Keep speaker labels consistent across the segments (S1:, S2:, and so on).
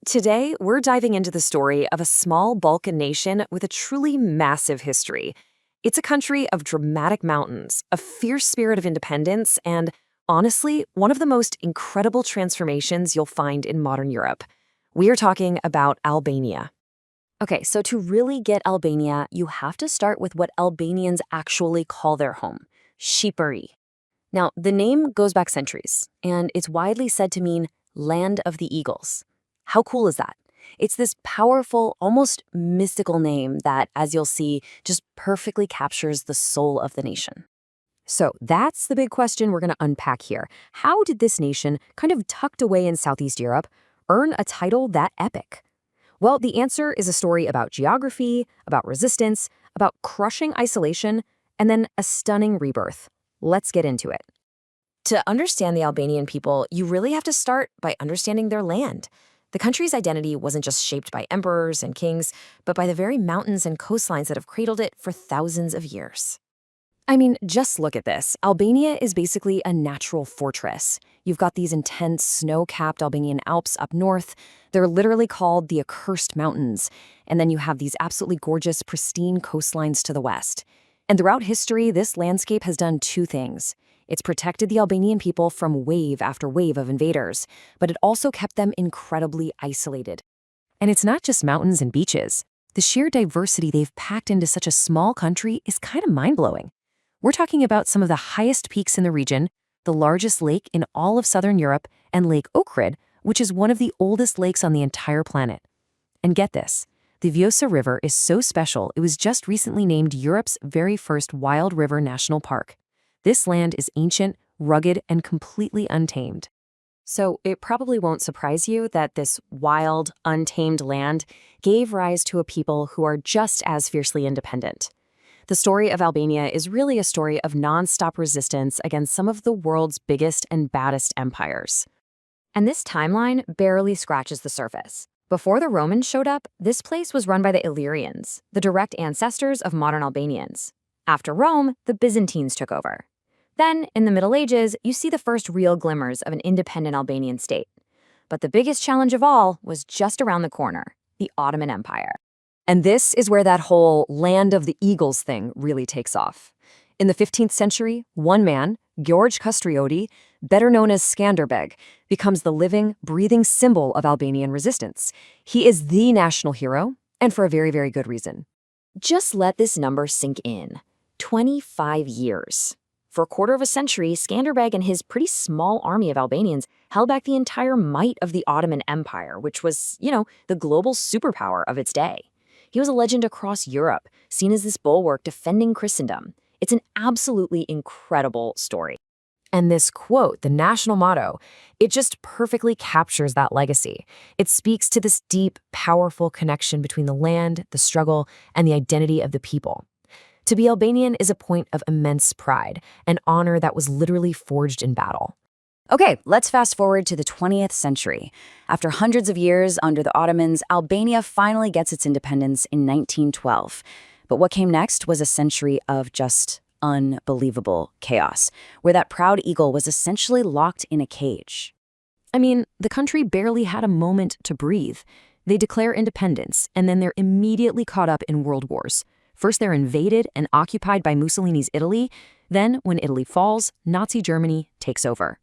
S1: Today, we're diving into the story of a small Balkan nation with a truly massive history. It's a country of dramatic mountains, a fierce spirit of independence, and, honestly, one of the most incredible transformations you'll find in modern Europe. We are talking about Albania.
S2: Okay, so to really get Albania, you have to start with what Albanians actually call their home, Shqipëri. Now, the name goes back centuries, and it's widely said to mean land of the eagles. How cool is that? It's this powerful, almost mystical name that, as you'll see, just perfectly captures the soul of the nation.
S1: So that's the big question we're going to unpack here. How did this nation, kind of tucked away in Southeast Europe, earn a title that epic? Well, the answer is a story about geography, about resistance, about crushing isolation, and then a stunning rebirth. Let's get into it. To understand the Albanian people, you really have to start by understanding their land. The country's identity wasn't just shaped by emperors and kings, but by the very mountains and coastlines that have cradled it for thousands of years. I mean, just look at this. Albania is basically a natural fortress. You've got these intense, snow-capped Albanian Alps up north. They're literally called the Accursed Mountains. And then you have these absolutely gorgeous, pristine coastlines to the west. And throughout history, this landscape has done two things. It's protected the Albanian people from wave after wave of invaders, but it also kept them incredibly isolated. And it's not just mountains and beaches. The sheer diversity they've packed into such a small country is kind of mind-blowing. We're talking about some of the highest peaks in the region, the largest lake in all of southern Europe, and Lake Ohrid, which is one of the oldest lakes on the entire planet. And get this, the Vjosa River is so special it was just recently named Europe's very first wild river national park. This land is ancient, rugged, and completely untamed. So it probably won't surprise you that this wild, untamed land gave rise to a people who are just as fiercely independent. The story of Albania is really a story of non-stop resistance against some of the world's biggest and baddest empires. And this timeline barely scratches the surface. Before the Romans showed up, this place was run by the Illyrians, the direct ancestors of modern Albanians. After Rome, the Byzantines took over. Then, in the Middle Ages, you see the first real glimmers of an independent Albanian state. But the biggest challenge of all was just around the corner, the Ottoman Empire. And this is where that whole land of the eagles thing really takes off. In the 15th century, one man, George Kastrioti, better known as Skanderbeg, becomes the living, breathing symbol of Albanian resistance. He is the national hero, and for a very, very good reason. Just let this number sink in. 25 years. For a quarter of a century, Skanderbeg and his pretty small army of Albanians held back the entire might of the Ottoman Empire, which was, the global superpower of its day. He was a legend across Europe, seen as this bulwark defending Christendom. It's an absolutely incredible story. And this quote, the national motto, it just perfectly captures that legacy. It speaks to this deep, powerful connection between the land, the struggle, and the identity of the people. To be Albanian is a point of immense pride, an honor that was literally forged in battle.
S2: Okay, let's fast forward to the 20th century. After hundreds of years under the Ottomans, Albania finally gets its independence in 1912. But what came next was a century of just unbelievable chaos, where that proud eagle was essentially locked in a cage.
S1: I mean, the country barely had a moment to breathe. They declare independence, and then they're immediately caught up in world wars. First, they're invaded and occupied by Mussolini's Italy. Then, when Italy falls, Nazi Germany takes over.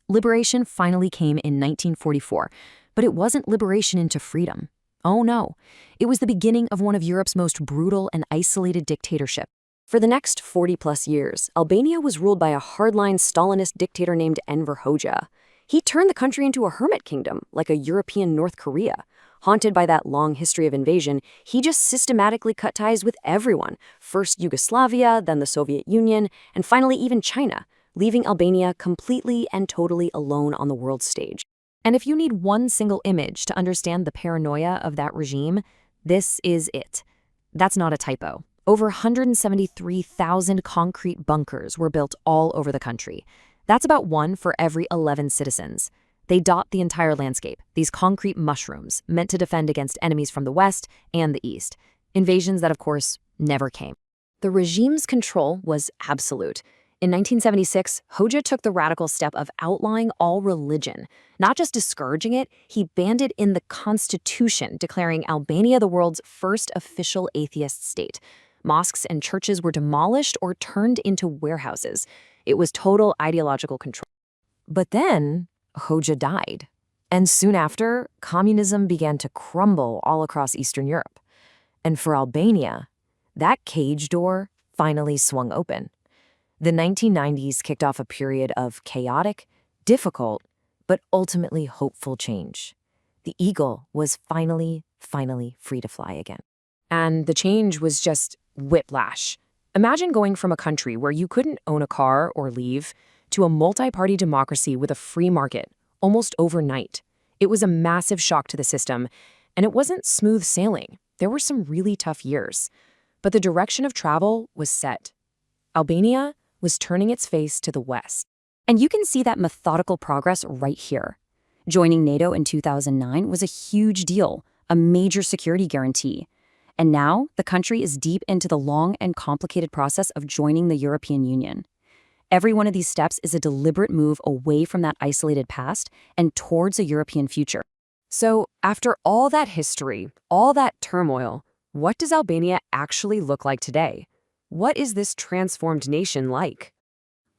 S1: Liberation finally came in 1944, but it wasn't liberation into freedom. Oh no, it was the beginning of one of Europe's most brutal and isolated dictatorship. For the next 40-plus years, Albania was ruled by a hardline Stalinist dictator named Enver Hoxha. He turned the country into a hermit kingdom, like a European North Korea. Haunted by that long history of invasion, he just systematically cut ties with everyone, first Yugoslavia, then the Soviet Union, and finally even China, leaving Albania completely and totally alone on the world stage. And if you need one single image to understand the paranoia of that regime, this is it. That's not a typo. Over 173,000 concrete bunkers were built all over the country. That's about one for every 11 citizens. They dot the entire landscape, these concrete mushrooms meant to defend against enemies from the west and the east, invasions that, of course, never came. The regime's control was absolute.
S2: In 1976, Hoxha took the radical step of outlawing all religion. Not just discouraging it, he banned it in the constitution, declaring Albania the world's first official atheist state. Mosques and churches were demolished or turned into warehouses. It was total ideological control. But then, Hoxha died. And soon after, communism began to crumble all across Eastern Europe. And for Albania, that cage door finally swung open. The 1990s kicked off a period of chaotic, difficult, but ultimately hopeful change. The eagle was finally free to fly again.
S1: And the change was just whiplash. Imagine going from a country where you couldn't own a car or leave to a multi-party democracy with a free market, almost overnight. It was a massive shock to the system, and it wasn't smooth sailing. There were some really tough years. But the direction of travel was set. Albania was turning its face to the west.
S2: And you can see that methodical progress right here. Joining NATO in 2009 was a huge deal, a major security guarantee. And now, the country is deep into the long and complicated process of joining the European Union. Every one of these steps is a deliberate move away from that isolated past and towards a European future.
S1: So, after all that history, all that turmoil, what does Albania actually look like today? What is this transformed nation like?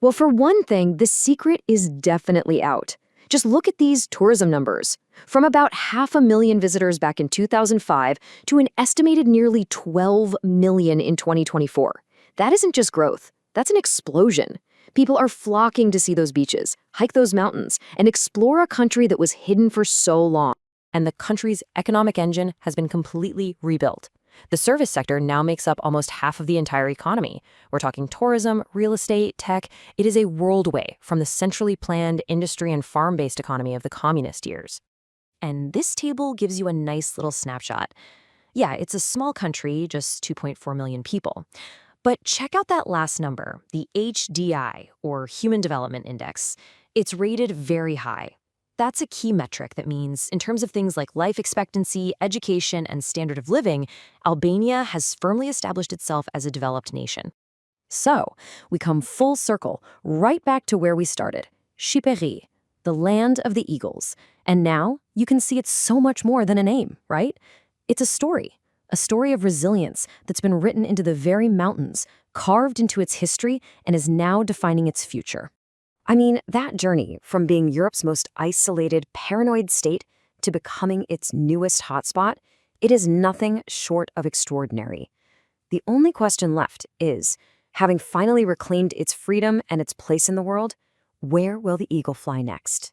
S1: Well, for one thing, the secret is definitely out. Just look at these tourism numbers. From about 500,000 visitors back in 2005 to an estimated nearly 12 million in 2024. That isn't just growth, that's an explosion. People are flocking to see those beaches, hike those mountains, and explore a country that was hidden for so long.
S2: And the country's economic engine has been completely rebuilt. The service sector now makes up almost half of the entire economy. We're talking tourism, real estate, tech. It is a world away from the centrally planned industry and farm-based economy of the communist years. And this table gives you a nice little snapshot. Yeah, it's a small country, just 2.4 million people. But check out that last number, the HDI, or Human Development Index. It's rated very high. That's a key metric that means, in terms of things like life expectancy, education, and standard of living, Albania has firmly established itself as a developed nation. So, we come full circle, right back to where we started, Shqipëri, the land of the eagles. And now, you can see it's so much more than a name, right? It's a story of resilience that's been written into the very mountains, carved into its history, and is now defining its future. I mean, that journey from being Europe's most isolated, paranoid state to becoming its newest hotspot, it is nothing short of extraordinary. The only question left is, having finally reclaimed its freedom and its place in the world, where will the eagle fly next?